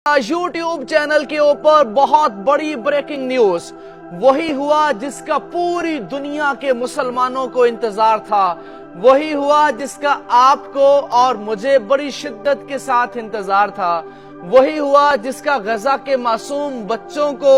YouTube channel के ऊपर बहुत बड़ी ब्रेकिंग न्यूज वही हुआ जिसका पूरी दुनिया के मुसलमानों को इंतजार था। वही हुआ जिसका आपको और मुझे बड़ी शिद्दत के साथ इंतजार था। वही हुआ जिसका गजा के मासूम बच्चों को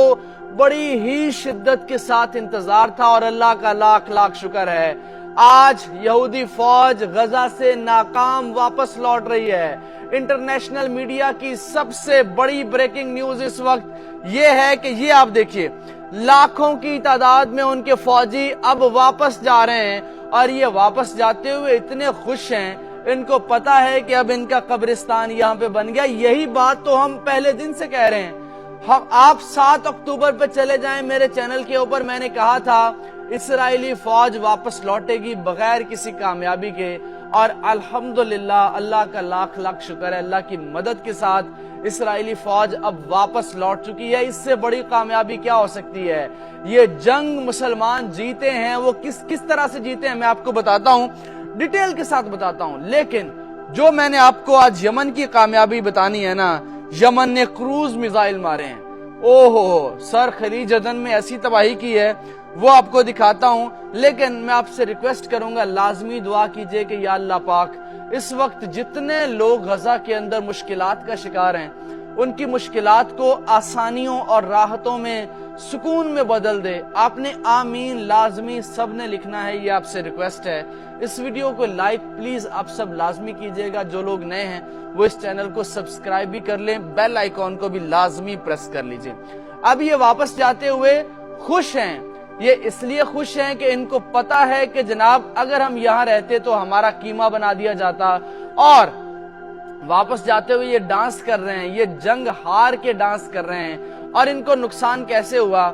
बड़ी ही शिद्दत के साथ इंतजार था। और अल्लाह का लाख लाख शुक्र है, आज यहूदी फौज गजा से नाकाम वापस लौट रही है। इंटरनेशनल मीडिया की सबसे बड़ी ब्रेकिंग न्यूज इस वक्त ये है कि ये आप देखिए, लाखों की तादाद में उनके फौजी अब वापस जा रहे हैं और ये वापस जाते हुए इतने खुश हैं। इनको पता है कि अब इनका कब्रिस्तान यहाँ पे बन गया। यही बात तो हम पहले दिन से कह रहे हैं। हम आप 7 अक्टूबर पे चले जाएं, मेरे चैनल के ऊपर मैंने कहा था इस्राएली फौज वापस लौटेगी बगैर किसी कामयाबी के। और अल्हम्दुलिल्लाह, अल्लाह का लाख लाख शुक्र है, अल्लाह की मदद के साथ इस्राएली फौज अब वापस लौट चुकी है। इससे बड़ी कामयाबी क्या हो सकती है। ये जंग मुसलमान जीते हैं, वो किस तरह से जीते हैं मैं आपको बताता हूँ, डिटेल के साथ बताता हूँ। लेकिन जो मैंने आपको आज यमन की कामयाबी बतानी है ना, यमन ने क्रूज मिसाइल मारे हैं। ओहो, सर खलीज अदन में ऐसी तबाही की है, वो आपको दिखाता हूं। लेकिन मैं आपसे रिक्वेस्ट करूंगा, लाजमी दुआ कीजिए कि या अल्लाह पाक इस वक्त जितने लोग गजा के अंदर मुश्किलात का शिकार हैं, उनकी मुश्किलात को आसानियों और राहतों में, सुकून में बदल दे। आपने आमीन लाजमी सबने लिखना है, ये आपसे रिक्वेस्ट है। इस वीडियो को लाइक प्लीज आप सब लाजमी कीजिएगा। जो लोग नए हैं वो इस चैनल को सब्सक्राइब भी कर लें, बेल आइकॉन को भी लाजमी प्रेस कर लीजिए। अब ये वापस जाते हुए खुश हैं। ये इसलिए खुश हैं कि इनको पता है कि जनाब अगर हम यहाँ रहते तो हमारा कीमा बना दिया जाता। और वापस जाते हुए ये डांस कर रहे हैं, ये जंग हार के डांस कर रहे हैं। और इनको नुकसान कैसे हुआ,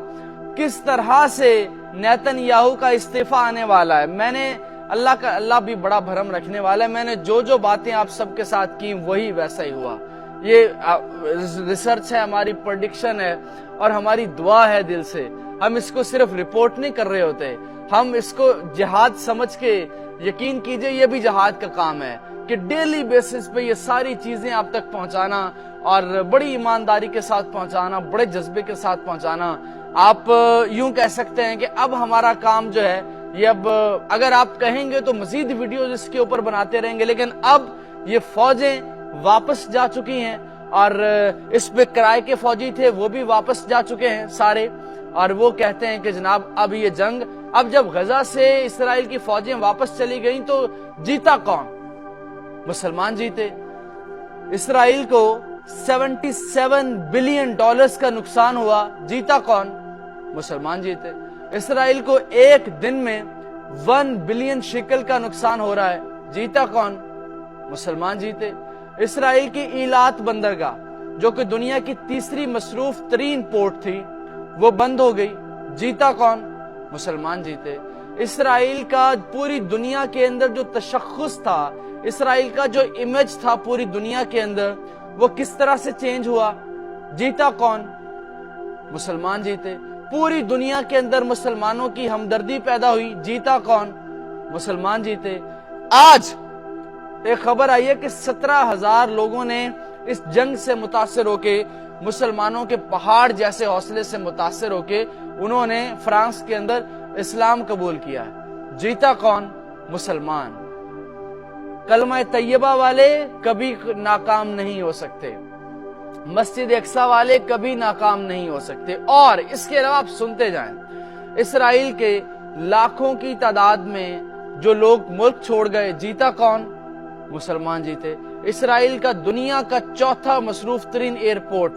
किस तरह से नेतन्याहू का इस्तीफा आने वाला है। मैंने अल्लाह भी बड़ा भरम रखने वाला है। मैंने जो बातें आप सबके साथ की वही वैसा ही हुआ। ये रिसर्च है, हमारी प्रेडिक्शन है और हमारी दुआ है दिल से। हम इसको सिर्फ रिपोर्ट नहीं कर रहे होते, हम इसको जिहाद समझ के, यकीन कीजिए ये भी जिहाद का काम है कि डेली बेसिस पे ये सारी चीजें आप तक पहुंचाना और बड़ी ईमानदारी के साथ पहुंचाना, बड़े जज्बे के साथ पहुंचाना। आप यूं कह सकते हैं कि अब हमारा काम जो है ये, अब अगर आप कहेंगे तो मजीद वीडियोज इसके ऊपर बनाते रहेंगे। लेकिन अब ये फौजें वापस जा चुकी हैं और इस पे किराए के फौजी थे वो भी वापस जा चुके हैं सारे। और वो कहते हैं कि जनाब अब ये जंग, अब जब गजा से इस्राएल की फौजें वापस चली गईं तो जीता कौन, मुसलमान जीते। इस्राएल को 77 बिलियन डॉलर्स का नुकसान हुआ, जीता कौन, मुसलमान जीते। इस्राएल को एक दिन में 1 बिलियन शिकल का नुकसान हो रहा है, जीता कौन, मुसलमान जीते। इस्राएल की ईलात बंदरगाह जो कि दुनिया की तीसरी मसरूफ तरीन पोर्ट थी वो बंद हो गई, जीता कौन, मुसलमान जीते। इस्राएल का पूरी दुनिया के अंदर जो तशख्खुस था, इस्राएल का जो इमेज था पूरी दुनिया के अंदर, वो किस तरह से चेंज हुआ, जीता कौन, मुसलमान जीते। पूरी दुनिया के अंदर मुसलमानों की हमदर्दी पैदा हुई, जीता कौन, मुसलमान जीते। आज एक खबर आई है कि 17,000 लोगों ने इस जंग से मुतासिर होके, मुसलमानों के पहाड़ जैसे हौसले से मुतासिर होके उन्होंने फ्रांस के अंदर इस्लाम कबूल किया है, जीता कौन, मुसलमान। कलमा तैयबा वाले कभी नाकाम नहीं हो सकते, मस्जिद अक्सा वाले कभी नाकाम नहीं हो सकते। और इसके अलावा आप सुनते जाएं, इस्राएल के लाखों की तादाद में जो लोग मुल्क छोड़ गए, जीता कौन, मुसलमान जीते। इस्राएल का दुनिया का चौथा मसरूफ तरीन एयरपोर्ट,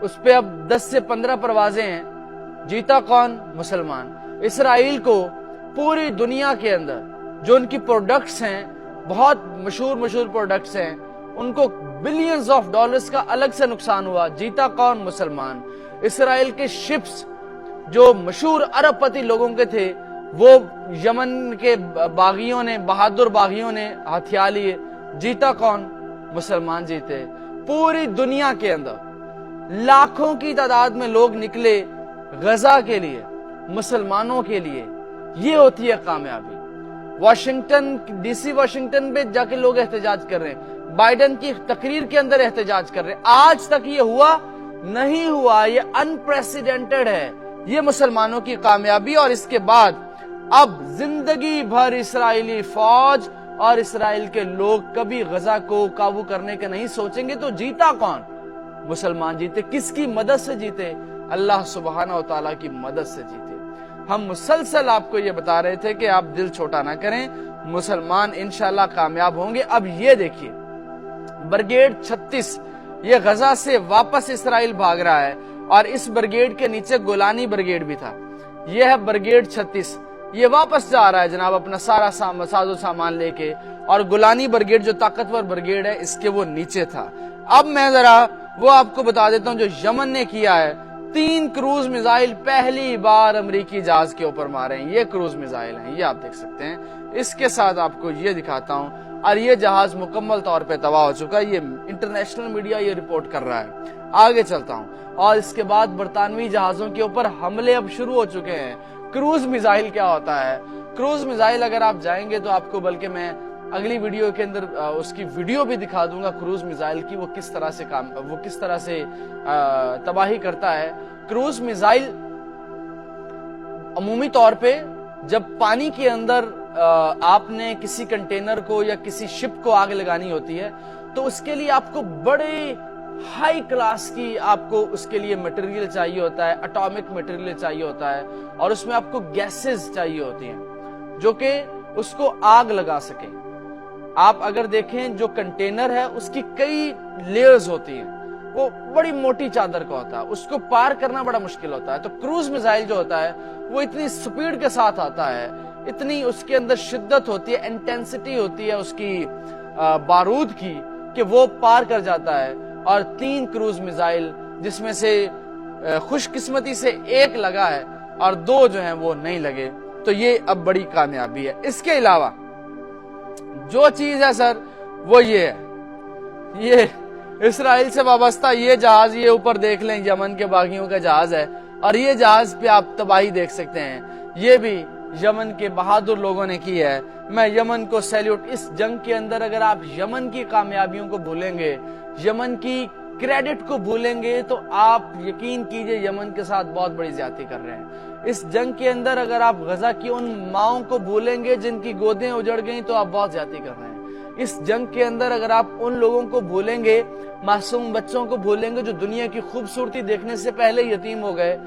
उस पे अब 10 से 15 परवाजें हैं, जीता कौन, मुसलमान। इस्राएल को पूरी दुनिया के अंदर जो उनकी प्रोडक्ट्स हैं, बहुत मशहूर प्रोडक्ट्स हैं, उनको बिलियंस ऑफ डॉलर्स का अलग से नुकसान हुआ, जीता कौन, मुसलमान। इस्राएल के शिप्स जो मशहूर अरबपति लोगों के थे, वो यमन के बागियों ने, बहादुर बागियों ने हथिया लिए, जीता कौन, मुसलमान जीते। पूरी दुनिया के अंदर लाखों की तादाद में लोग निकले गजा के लिए, मुसलमानों के लिए। ये होती है कामयाबी। वॉशिंगटन, डीसी वॉशिंगटन पे जाके लोग एहतजाज कर रहे हैं, बाइडन की तकरीर के अंदर एहतजाज कर रहे हैं। आज तक ये हुआ नहीं हुआ, ये अनप्रेसिडेंटेड है, ये मुसलमानों की कामयाबी। और इसके बाद अब जिंदगी भर इस्राएली फौज और इसराइल के लोग कभी गजा को काबू करने के नहीं सोचेंगे। तो जीता कौन? मुसलमान जीते। किसकी मदद से जीते? अल्लाह सुब्हानहू व तआला की मदद से जीते। हम मुसलसल आपको ये बता रहे थे कि आप दिल छोटा ना करें, मुसलमान इंशाल्लाह कामयाब होंगे। अब ये देखिए, ब्रिगेड 36 ये गजा से वापस इसराइल भाग रहा है और इस ब्रिगेड के नीचे गोलानी ब्रिगेड भी था। ये है ब्रिगेड 36, ये वापस जा रहा है जनाब अपना सारा साजो सामान लेके। और गोलानी ब्रिगेड जो ताकतवर ब्रिगेड है, इसके वो नीचे था। अब मैं जरा वो आपको बता देता हूं जो यमन ने किया है। 3 क्रूज मिसाइल पहली बार अमेरिकी जहाज के ऊपर मारे हैं। ये क्रूज मिसाइल हैं, ये आप देख सकते हैं। इसके साथ आपको ये दिखाता हूं, और ये जहाज मुकम्मल तौर पे तबाह हो चुका है। ये इंटरनेशनल मीडिया ये रिपोर्ट कर रहा है। आगे चलता हूं, और इसके बाद बरतानवी जहाजों के ऊपर हमले अब शुरू हो चुके हैं। क्रूज मिसाइल क्या होता है? क्रूज मिसाइल अगर आप जाएंगे तो आपको, बल्कि मैं अगली वीडियो के अंदर उसकी वीडियो भी दिखा दूंगा क्रूज मिसाइल की, वो किस तरह से तबाही करता है। क्रूज मिसाइल अमूमी तौर पे जब पानी के अंदर आपने किसी कंटेनर को या किसी शिप को आग लगानी होती है, तो उसके लिए आपको बड़े हाई क्लास की आपको उसके लिए मटेरियल चाहिए होता है, एटॉमिक मटेरियल चाहिए होता है, और उसमें आपको गैसेस चाहिए होती हैं जो कि उसको आग लगा सके। आप अगर देखें जो कंटेनर है उसकी कई लेयर्स होती हैं, वो बड़ी मोटी चादर का होता है, उसको पार करना बड़ा मुश्किल होता है। तो क्रूज मिसाइल जो होता है वो इतनी स्पीड के साथ आता है, इतनी उसके अंदर शिद्दत होती है, इंटेंसिटी होती है उसकी बारूद की, कि वो पार कर जाता है। और 3 क्रूज मिसाइल, जिसमें से खुशकिस्मती से 1 लगा है और 2 जो हैं वो नहीं लगे, तो ये अब बड़ी कामयाबी है। इसके अलावा जो चीज है सर वो ये है, ये इसराइल से वाबस्ता ये जहाज, ये ऊपर देख लें, यमन के बागियों का जहाज है, और ये जहाज पे आप तबाही देख सकते हैं। ये भी यमन के बहादुर लोगों ने की है। मैं यमन को सैल्यूट। इस जंग के अंदर अगर आप यमन की कामयाबियों को भूलेंगे, यमन की क्रेडिट को भूलेंगे, तो आप यकीन कीजिए यमन के साथ बहुत बड़ी ज्यादती कर रहे हैं। इस जंग के अंदर अगर आप गजा की उन माओं को भूलेंगे जिनकी गोदें उजड़ गई, तो आप बहुत ज्यादती कर रहे हैं। इस जंग के अंदर अगर आप उन लोगों को भूलेंगे, मासूम बच्चों को भूलेंगे जो दुनिया की खूबसूरती देखने से पहले यतीम हो गए,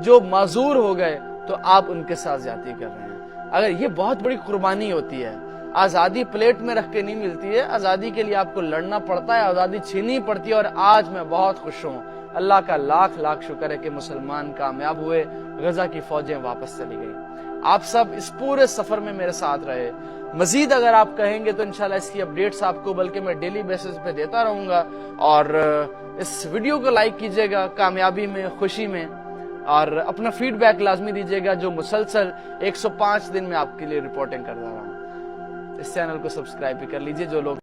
जो माजूर हो गए, तो आप उनके साथ ज्यादती कर रहे हैं। अगर ये बहुत बड़ी कुर्बानी होती है, आजादी प्लेट में रख के नहीं मिलती है, आजादी के लिए आपको लड़ना पड़ता है, आजादी छीननी पड़ती है। और आज मैं बहुत खुश हूँ, अल्लाह का लाख लाख शुक्र है कि मुसलमान कामयाब हुए, गजा की फौजें वापस चली गई। आप सब इस पूरे सफर में मेरे साथ रहे। मजीद अगर आप कहेंगे तो इंशाल्लाह इसकी अपडेट्स आपको, बल्कि मैं डेली बेसिस पे देता रहूंगा। और इस वीडियो को लाइक कीजिएगा कामयाबी में, खुशी में, और अपना फीडबैक लाजमी दीजिएगा, जो मुसलसल 105 दिन में आपके लिए रिपोर्टिंग कर रहा हूँ। इस चैनल को सब्सक्राइब भी कर लीजिए जो लोग